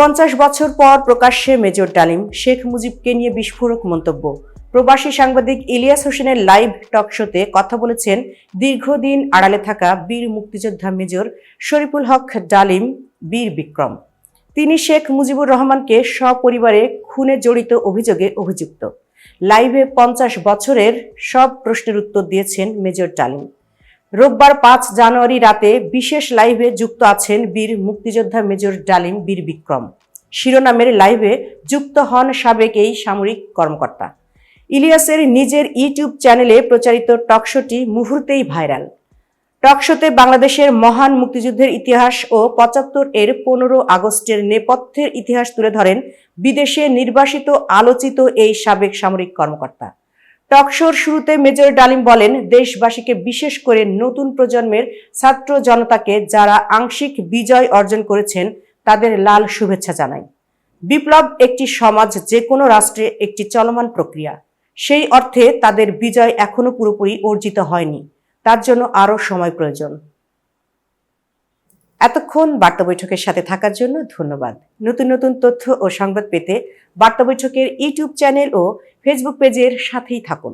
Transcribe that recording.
50 বছর পর প্রকাশ্যে মেজর ডালিম, শেখ মুজিবকে নিয়ে বিস্ফোরক মন্তব্য। প্রবাসী সাংবাদিক ইলিয়াস হোসেনের লাইভ টক শোতে কথা বলেছেন দীর্ঘদিন আড়ালে থাকা বীর মুক্তিযোদ্ধা মেজর শরীফুল হক ডালিম বীর বিক্রম। তিনি শেখ মুজিবুর রহমানকে সপরিবারে খুনে জড়িত অভিযোগে অভিযুক্ত। লাইভে 50 বছরের সব প্রশ্নের উত্তর দিয়েছেন মেজর ডালিম। রোববার 5 জানুয়ারি রাতে বিশেষ লাইভে যুক্ত আছেন বীর মুক্তিযোদ্ধা মেজর ডালিম বীর বিক্রম শিরোনামের লাইভে যুক্ত হন সাবেক এই সামরিক কর্মকর্তা। ইলিয়াসের নিজের ইউটিউব চ্যানেলে প্রচারিত টকশোটি মুহূর্তেই ভাইরাল। টকশোতে বাংলাদেশের মহান মুক্তিযুদ্ধের ইতিহাস ও 75-এর 15 আগস্টের নেপথ্যের ইতিহাস তুলে ধরেন বিদেশে নির্বাসিত আলোচিত এই সাবেক সামরিক কর্মকর্তা। টকশোর শুরুতে মেজর ডালিম বলেন, দেশবাসীকে বিশেষ করে নতুন প্রজন্মের ছাত্র জনতাকে যারা আংশিক বিজয় অর্জন করেছেন তাদের লাল শুভেচ্ছা জানাই। বিপ্লব একটি সমাজ যে কোনো রাষ্ট্রে একটি চলমান প্রক্রিয়া। সেই অর্থে তাদের বিজয় এখনো পুরোপুরি অর্জিত হয়নি, তার জন্য আরও সময় প্রয়োজন। এতক্ষণ বার্তা বৈঠকের সাথে থাকার জন্য ধন্যবাদ। নতুন নতুন তথ্য ও সংবাদ পেতে বার্তা বৈঠকের ইউটিউব চ্যানেল ও ফেসবুক পেজের সাথেই থাকুন।